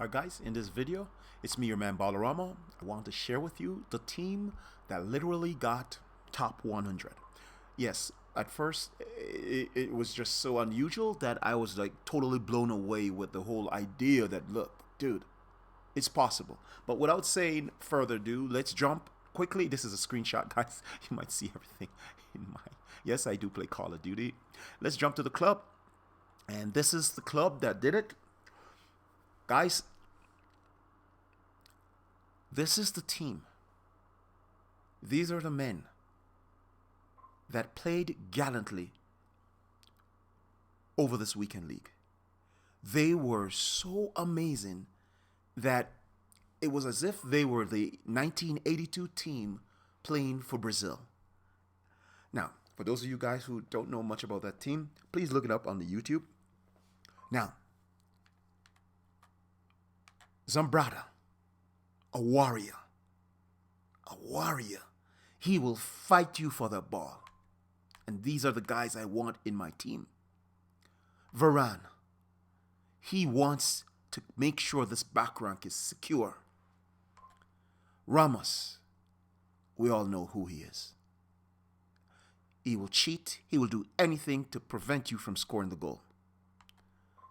Alright guys, in this video, it's me, your man Ballarama. I want to share with you the team that literally got top 100. Yes, at first it was just so unusual that I was like totally blown away with the whole idea that, look, dude, it's possible. But without saying further ado, let's jump quickly. This is a screenshot, guys. You might see everything in my... Yes, I do play Call of Duty. Let's jump to the club. And this is the club that did it. Guys, this is the team. These are the men that played gallantly over this weekend league. They were so amazing that it was as if they were the 1982 team playing for Brazil. Now, for those of you guys who don't know much about that team, please look it up on the YouTube. Now, Zambrata, a warrior. A warrior. He will fight you for the ball. And these are the guys I want in my team. Varane. He wants to make sure this back rank is secure. Ramos. We all know who he is. He will cheat. He will do anything to prevent you from scoring the goal.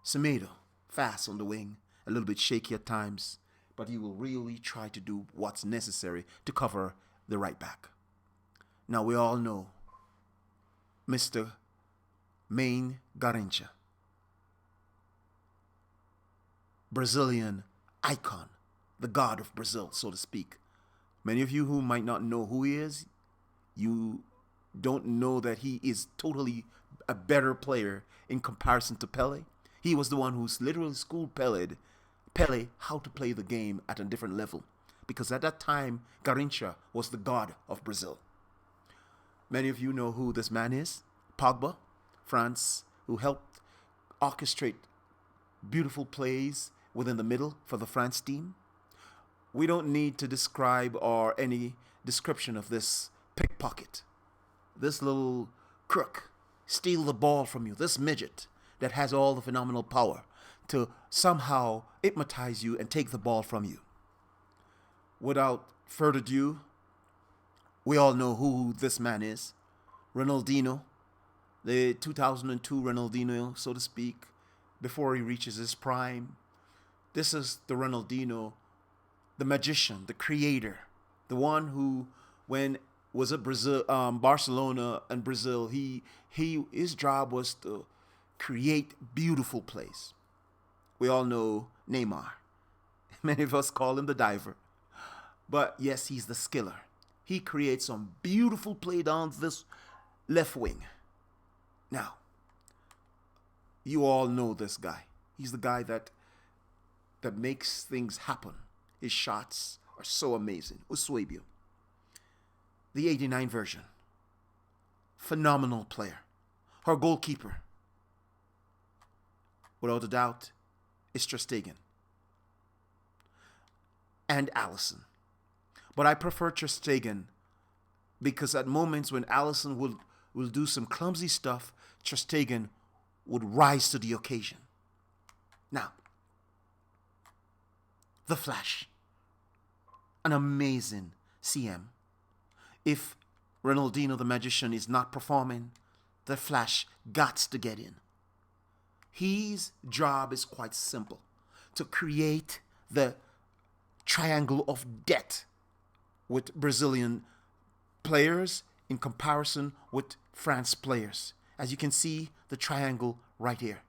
Semedo. Fast on the wing. A little bit shaky at times, but he will really try to do what's necessary to cover the right back. Now we all know Mr. Main Garrincha, Brazilian icon, the god of Brazil, so to speak. Many of you who might not know who he is, you don't know that he is totally a better player in comparison to Pele. He was the one who's literally schooled Pele how to play the game at a different level, because at that time Garrincha was the god of Brazil. Many of you know who this man is. Pogba, France, who helped orchestrate beautiful plays within the middle for the France team. We don't need to describe or any description of this pickpocket, this little crook, steal the ball from you, this midget that has all the phenomenal power to somehow hypnotize you and take the ball from you. Without further ado, we all know who this man is. Ronaldinho, the 2002 Ronaldinho, so to speak, before he reaches his prime. This is the Ronaldinho, the magician, the creator, the one who, when was at Barcelona and Brazil, his job was to create beautiful plays. We all know Neymar. Many of us call him the diver. But yes, he's the skiller. He creates some beautiful play down this left wing. Now, you all know this guy. He's the guy that makes things happen. His shots are so amazing. Eusebio. The 89 version. Phenomenal player. Her goalkeeper, without a doubt, is Ter Stegen and Alisson. But I prefer Ter Stegen because at moments when Alisson will do some clumsy stuff, Ter Stegen would rise to the occasion. Now, the Flash, an amazing CM. If Ronaldinho the magician is not performing, the Flash gots to get in. His job is quite simple: to create the triangle of death with Brazilian players in comparison with France players. As you can see, the triangle right here.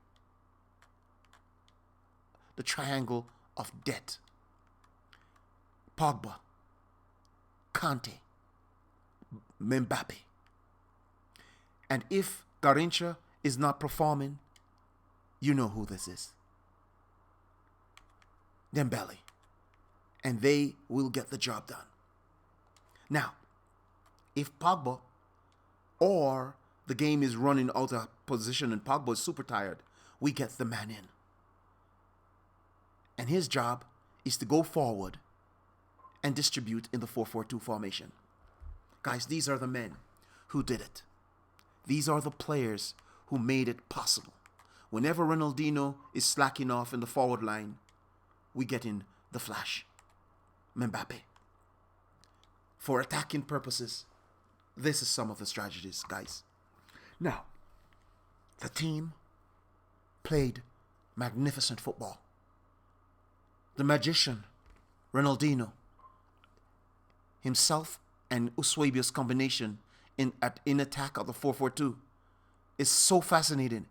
The triangle of death. Pogba, Kante, Mbappe. And if Garrincha is not performing, you know who this is. Dembele. And they will get the job done. Now, if Pogba or the game is running out of position and Pogba is super tired, we get the man in. And his job is to go forward and distribute in the 4-4-2 formation. Guys, these are the men who did it. These are the players who made it possible. Whenever Ronaldinho is slacking off in the forward line, we get in the Flash, Mbappe. For attacking purposes, this is some of the strategies, guys. Now, the team played magnificent football. The magician, Ronaldinho, himself and Eusebio's combination in attack of the 4-4-2 is so fascinating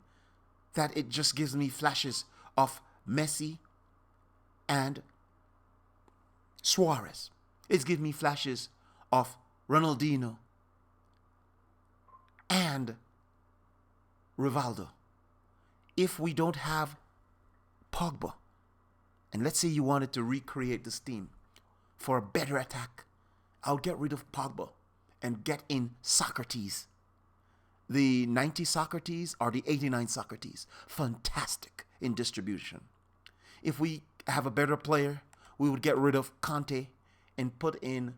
that it just gives me flashes of Messi and Suarez. It gives me flashes of Ronaldinho and Rivaldo. If we don't have Pogba, and let's say you wanted to recreate this team for a better attack, I'll get rid of Pogba and get in Socrates. The 90 Socrates or the 89 Socrates. Fantastic in distribution. If we have a better player, we would get rid of Conte and put in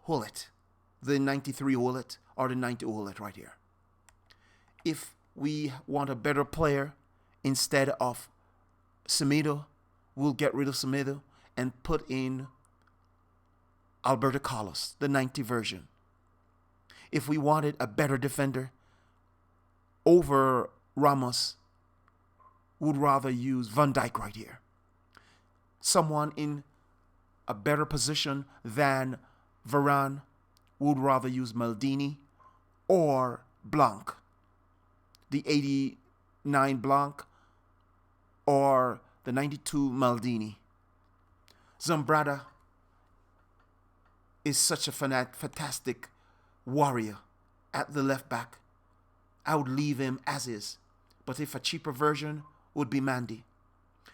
Hullet, the 93 Hullet or the 90 Hullet right here. If we want a better player, instead of Semedo, we'll get rid of Semedo and put in Alberto Carlos, the 90 version. If we wanted a better defender over Ramos, would rather use Van Dijk right here. Someone in a better position than Varane would rather use Maldini or Blanc. The 89 Blanc or the 92 Maldini. Zambrata is such a fantastic warrior at the left back. I would leave him as is. But if a cheaper version would be Mandy.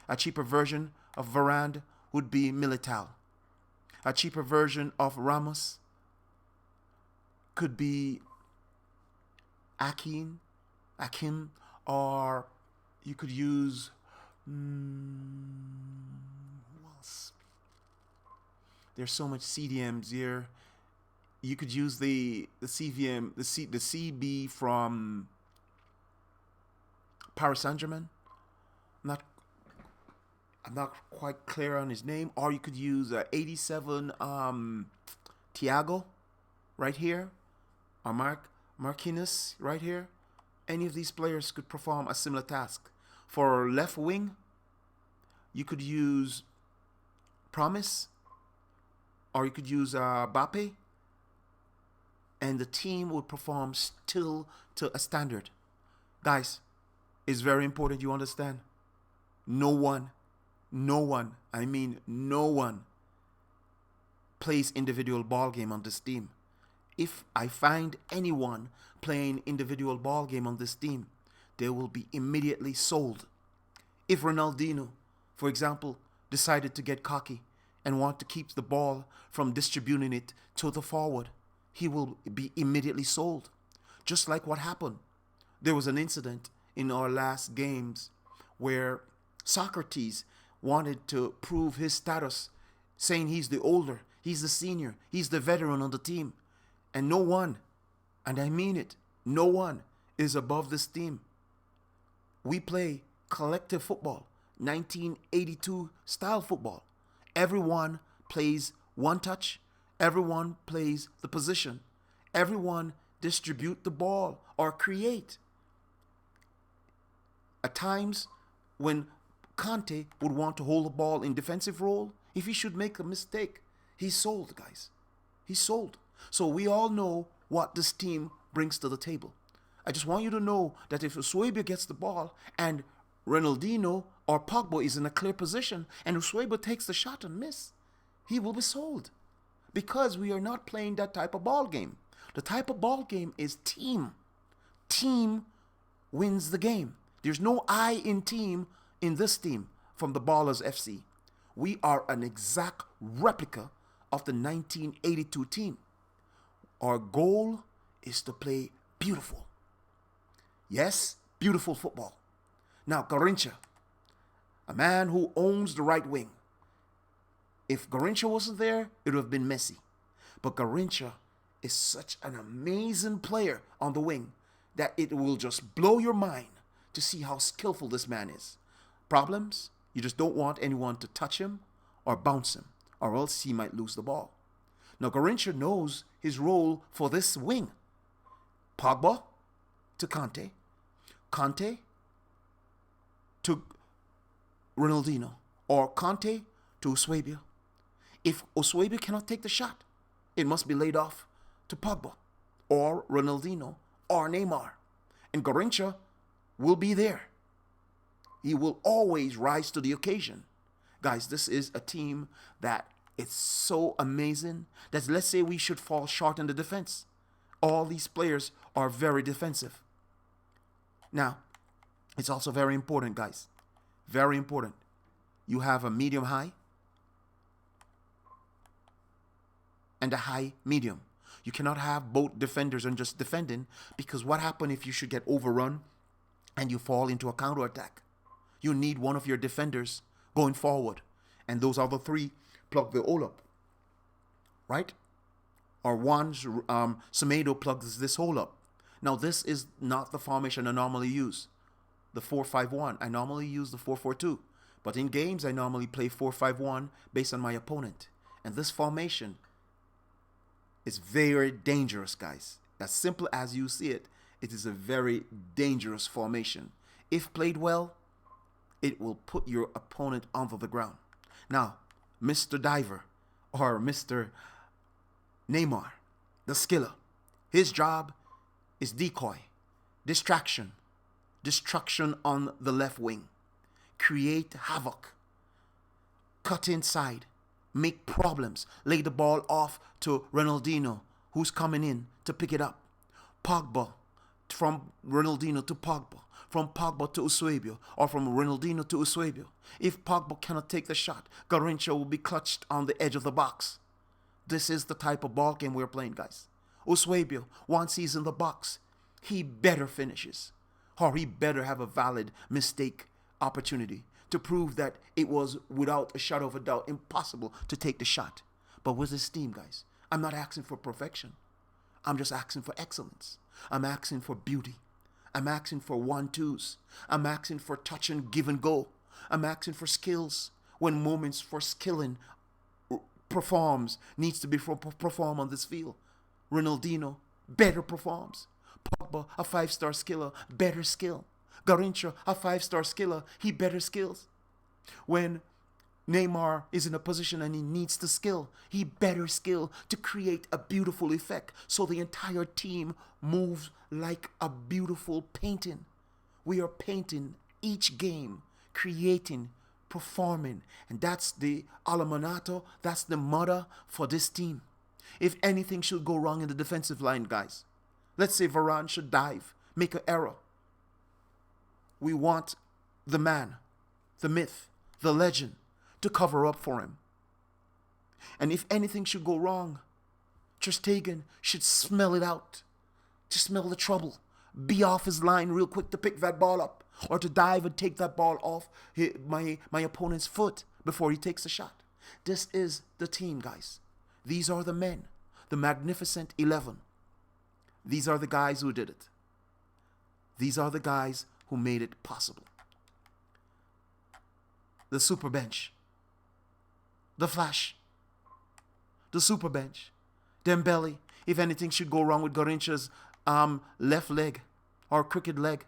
A cheaper version of Varane would be Militao. A cheaper version of Ramos could be Akin, or you could use who else? There's so much CDMs here. You could use the CVM, the CB from Paris Saint-Germain. I'm not quite clear on his name. Or you could use 87 Thiago right here, or Marquinhos right here. Any of these players could perform a similar task. For left wing, you could use Promise, or you could use Mbappe, and the team would perform still to a standard. Guys, it's very important you understand. No one plays individual ball game on this team. If I find anyone playing individual ball game on this team, they will be immediately sold. If Ronaldinho, for example, decided to get cocky and want to keep the ball from distributing it to the forward, he will be immediately sold. Just like what happened. There was an incident in our last games where Socrates wanted to prove his status, saying he's the older, he's the senior, he's the veteran on the team. And no one, and I mean it, no one is above this team. We play collective football, 1982 style football. Everyone plays one touch. Everyone plays the position. Everyone distribute the ball or create. At times, when Conte would want to hold the ball in defensive role, if he should make a mistake, he's sold, guys. He's sold. So we all know what this team brings to the table. I just want you to know that if Eusebio gets the ball and Ronaldinho or Pogba is in a clear position and Eusebio takes the shot and miss, he will be sold. Because we are not playing that type of ball game. The type of ball game is team. Team wins the game. There's no I in team in this team from the Ballers FC. We are an exact replica of the 1982 team. Our goal is to play beautiful. Yes, beautiful football. Now, Garrincha, a man who owns the right wing. If Garrincha wasn't there, it would have been Messi. But Garrincha is such an amazing player on the wing that it will just blow your mind to see how skillful this man is. Problems? You just don't want anyone to touch him or bounce him, or else he might lose the ball. Now, Garrincha knows his role for this wing. Pogba to Kante. Kante to Ronaldinho. Or Kante to Eusebio. If Eusebio cannot take the shot, it must be laid off to Pogba or Ronaldinho or Neymar. And Garrincha will be there. He will always rise to the occasion. Guys, this is a team that it's so amazing that let's say we should fall short in the defense. All these players are very defensive. Now, it's also very important, guys. Very important. You have a medium high and a high medium. You cannot have both defenders and just defending, because what happens if you should get overrun and you fall into a counterattack? You need one of your defenders going forward. And those other three plug the hole up. Right? Or one, Semedo plugs this hole up. Now, this is not the formation I normally use. The 4-5-1. I normally use the 4-4-2. But in games, I normally play 4-5-1 based on my opponent. And this formation is very dangerous, guys. As simple as you see it, it is a very dangerous formation. If played well, it will put your opponent onto the ground. Now, Mr. Diver or Mr. Neymar, the skiller, his job is decoy, distraction, destruction on the left wing, create havoc, cut inside, make problems, lay the ball off to Ronaldinho, who's coming in to pick it up. Pogba, from Ronaldinho to Pogba, from Pogba to Eusebio, or from Ronaldinho to Eusebio. If Pogba cannot take the shot, Garrincha will be clutched on the edge of the box. This is the type of ball game we're playing, guys. Eusebio, once he's in the box, he better finishes, or he better have a valid mistake opportunity to prove that it was, without a shadow of a doubt, impossible to take the shot. But with this team, guys, I'm not asking for perfection. I'm just asking for excellence. I'm asking for beauty. I'm asking for 1-2s. I'm asking for touch and give and go. I'm asking for skills when moments for skilling needs to be performed on this field. Ronaldinho better performs. Pogba, a 5-star skiller, better skill. Garrincha, a 5-star skiller, he better skills. When Neymar is in a position and he needs to skill, he better skill to create a beautiful effect so the entire team moves like a beautiful painting. We are painting each game, creating, performing, and that's the almanato, that's the motto for this team. If anything should go wrong in the defensive line, guys, let's say Varane should dive, make an error. We want the man, the myth, the legend to cover up for him. And if anything should go wrong, Ter Stegen should smell it out, to smell the trouble, be off his line real quick to pick that ball up, or to dive and take that ball off my opponent's foot before he takes a shot. This is the team, guys. These are the men, the magnificent 11. These are the guys who did it. These are the guys who made it possible. The super bench, the Flash, the super bench, Dembele. If anything should go wrong with Garrincha's left leg or crooked leg,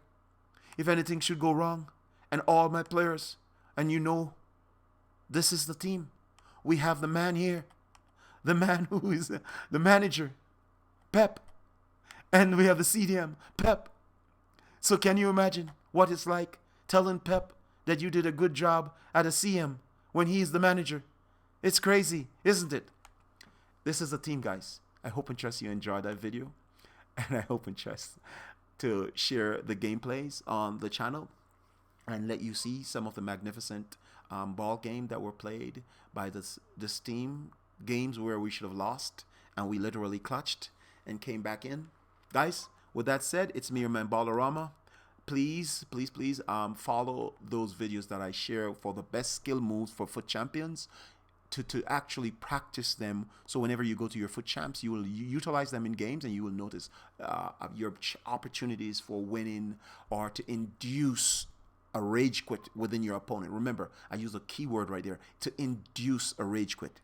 if anything should go wrong, and all my players, and you know, this is the team. We have the man here, the man who is the manager, Pep, and we have the CDM, Pep. So can you imagine what it's like telling Pep that you did a good job at a CM when he's the manager? It's crazy, isn't it? This is the team, guys. I hope and trust you enjoyed that video. And I hope and trust to share the gameplays on the channel and let you see some of the magnificent ball game that were played by this team. Games where we should have lost and we literally clutched and came back in. Guys, with that said, it's me, your man Ballarama. Please follow those videos that I share for the best skill moves for foot champions, to actually practice them, so whenever you go to your foot champs, you will utilize them in games and you will notice your opportunities for winning or to induce a rage quit within your opponent. Remember, I use a keyword right there, to induce a rage quit.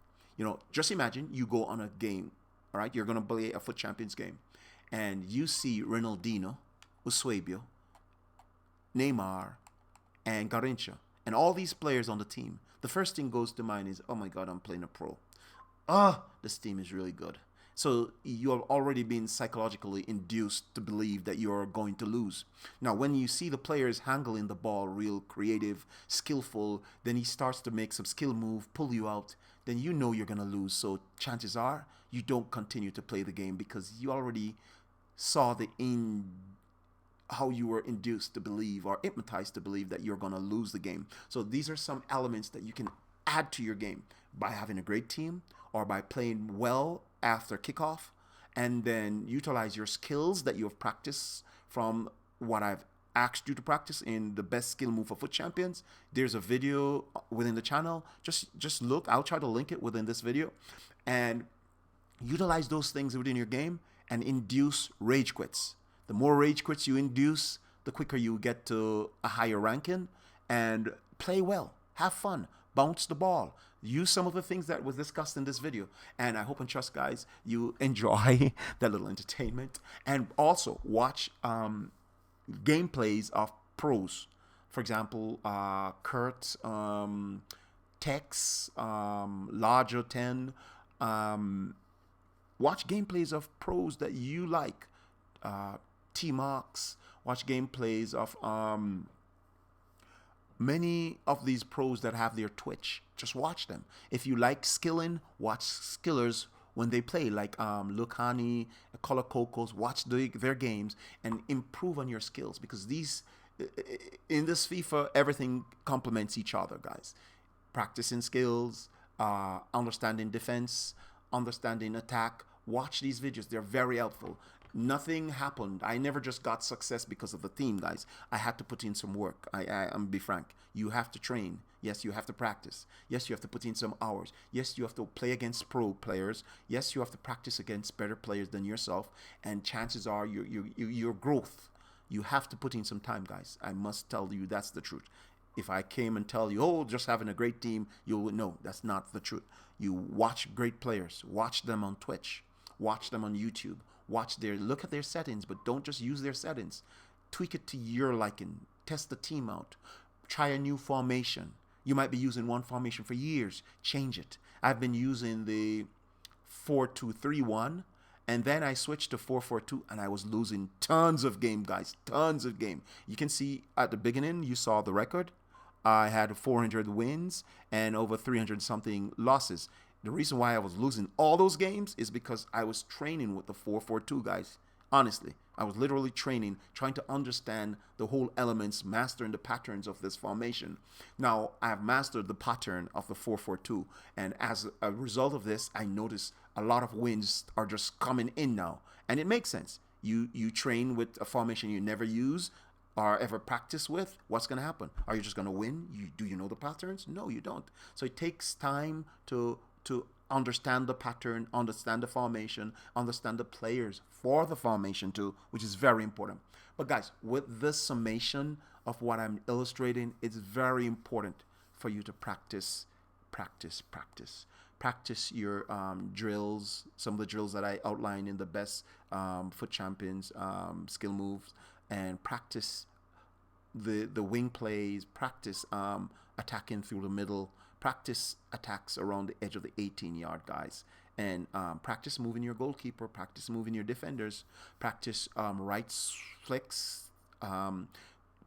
Just imagine you go on a game, all right? You're going to play a Foot Champions game, and you see Ronaldinho, Eusebio, Neymar, and Garrincha, and all these players on the team. The first thing goes to mind is, oh my God, I'm playing a pro. This team is really good. So you have already been psychologically induced to believe that you're going to lose. Now, when you see the players handling the ball real creative, skillful, then he starts to make some skill move, pull you out, then you know you're going to lose. So chances are you don't continue to play the game because you already saw how you were induced to believe or hypnotized to believe that you're going to lose the game. So these are some elements that you can add to your game by having a great team or by playing well after kickoff, and then utilize your skills that you have practiced from what I've asked you to practice in the best skill move for Foot Champions. There's a video within the channel. Just look. I'll try to link it within this video, and utilize those things within your game and induce rage quits. The more rage quits you induce, the quicker you get to a higher ranking, and play well. Have fun. Bounce the ball. Use some of the things that was discussed in this video. And I hope and trust, guys, you enjoy that little entertainment. And also watch gameplays of pros. For example, Kurt, Tex, Larger 10. Watch gameplays of pros that you like. T-Marks. Watch gameplays of many of these pros that have their Twitch. Just watch them. If you like skilling, watch skillers when they play, like Lucani, Color Cocos. Watch their games and improve on your skills, because in this FIFA, everything complements each other, guys. Practicing skills, understanding defense, understanding attack. Watch these videos. They're very helpful. Nothing happened. I never just got success because of the team, guys. I had to put in some work. I'm be frank. You have to train. Yes, you have to practice. Yes, you have to put in some hours. Yes, you have to play against pro players. Yes, you have to practice against better players than yourself. And chances are your growth. You have to put in some time, guys. I must tell you that's the truth. If I came and tell you, oh, just having a great team, you'll know that's not the truth. You watch great players. Watch them on Twitch. Watch them on YouTube. Look at their settings, but don't just use their settings. Tweak it to your liking. Test the team out. Try a new formation. You might be using one formation for years. Change it. I've been using the 4-2-3-1, and then I switched to 4-4-2, and I was losing tons of game, guys. Tons of game. You can see at the beginning, you saw the record. I had 400 wins and over 300 something losses. The reason why I was losing all those games is because I was training with the 4-4-2, guys. Honestly, I was literally training, trying to understand the whole elements, mastering the patterns of this formation. Now, I have mastered the pattern of the 4-4-2, and as a result of this, I notice a lot of wins are just coming in now. And it makes sense. You train with a formation you never use or ever practice with, what's going to happen? Are you just going to win? Do you know the patterns? No, you don't. So it takes time to understand the pattern, understand the formation, understand the players for the formation too, which is very important. But guys, with this summation of what I'm illustrating, it's very important for you to practice your drills, some of the drills that I outlined in the best Foot Champions skill moves, and practice the wing plays, practice attacking through the middle, practice attacks around the edge of the 18-yard, guys. And practice moving your goalkeeper, practice moving your defenders, practice right flicks,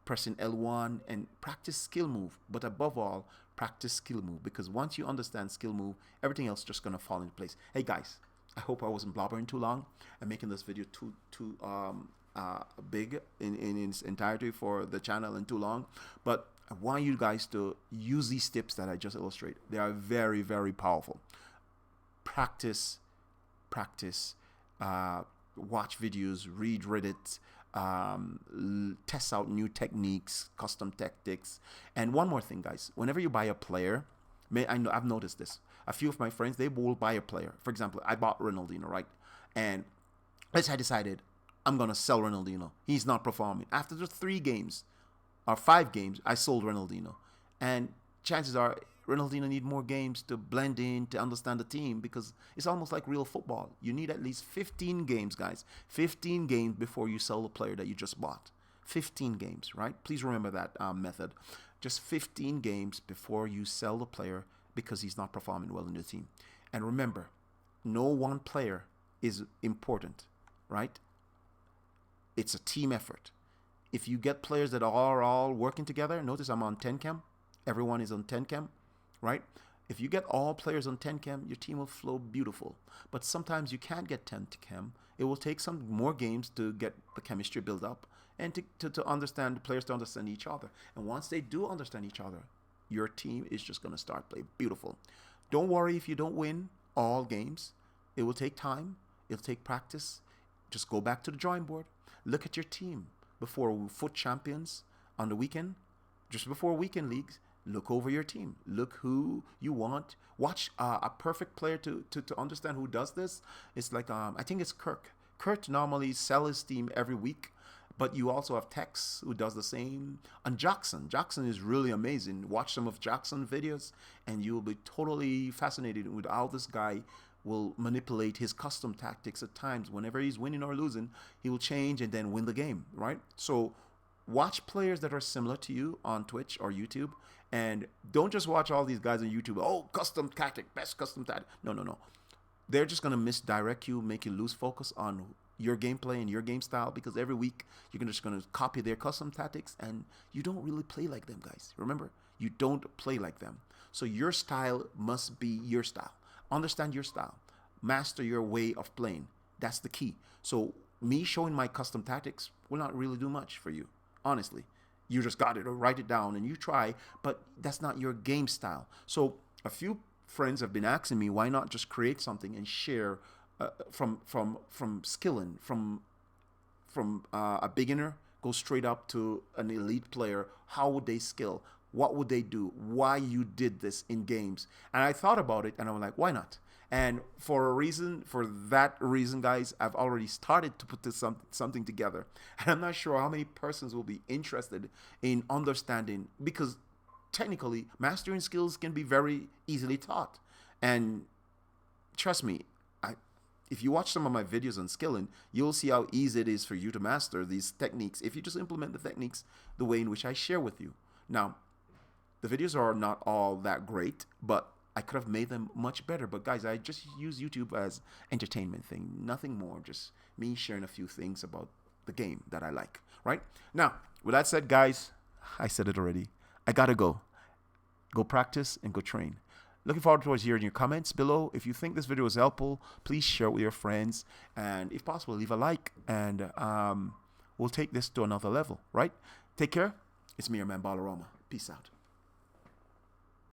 pressing L1, and practice skill move. But above all, practice skill move, because once you understand skill move, everything else is just going to fall into place. Hey, guys, I hope I wasn't blabbering too long and making this video too big in its entirety for the channel and too long. But I want you guys to use these tips that I just illustrate. They are very, very powerful. Practice, watch videos, read Reddit, test out new techniques, custom tactics. And one more thing, guys, whenever you buy a player, I've noticed this. A few of my friends, they will buy a player. For example, I bought Ronaldinho, right? And I decided I'm going to sell Ronaldinho. He's not performing. After the 3 games, or 5 games, I sold Ronaldinho. And chances are Ronaldinho need more games to blend in, to understand the team, because it's almost like real football. You need at least 15 games, guys. 15 games before you sell the player that you just bought. 15 games, right? Please remember that method. Just 15 games before you sell the player because he's not performing well in the team. And remember, no one player is important, right? It's a team effort. If you get players that are all working together, notice I'm on 10 cam. Everyone is on 10 cam, right? If you get all players on 10 cam, your team will flow beautiful. But sometimes you can't get 10 cam. It will take some more games to get the chemistry built up and to understand the players to understand each other. And once they do understand each other, your team is just going to start playing beautiful. Don't worry if you don't win all games. It will take time. It'll take practice. Just go back to the drawing board. Look at your team before foot champions on the weekend, just before weekend leagues. Look over your team. Look who you want. Watch a perfect player to understand who does this. It's like, I think it's Kirk. Kurt normally sells his team every week, but you also have Tex who does the same. And Jackson. Jackson is really amazing. Watch some of Jackson videos and you'll be totally fascinated with how this guy will manipulate his custom tactics at times. Whenever he's winning or losing, he will change and then win the game, right? So watch players that are similar to you on Twitch or YouTube, and don't just watch all these guys on YouTube. Oh, custom tactic, best custom tactic. No. They're just going to misdirect you, make you lose focus on your gameplay and your game style, because every week you're just going to copy their custom tactics and you don't really play like them, guys. Remember, you don't play like them. So your style must be your style. Understand your style. Master your way of playing. That's the key. So me showing my custom tactics will not really do much for you, honestly. You just got it or write it down and you try, but that's not your game style. So a few friends have been asking me, why not just create something and share from skilling, from a beginner, go straight up to an elite player. How would they skill? What would they do? Why you did this in games? And I thought about it and I'm like, why not? And for that reason, guys, I've already started to put this something together. And I'm not sure how many persons will be interested in understanding, because technically mastering skills can be very easily taught. And trust me, if you watch some of my videos on skilling, you'll see how easy it is for you to master these techniques if you just implement the techniques the way in which I share with you. Now, the videos are not all that great, but I could have made them much better. But guys, I just use YouTube as entertainment thing, nothing more. Just me sharing a few things about the game that I like, right? Now, with that said, guys, I said it already. I gotta go. Go practice and go train. Looking forward towards hearing your comments below. If you think this video was helpful, please share it with your friends. And if possible, leave a like. And we'll take this to another level, right? Take care. It's me, your man, Ballarama. Peace out.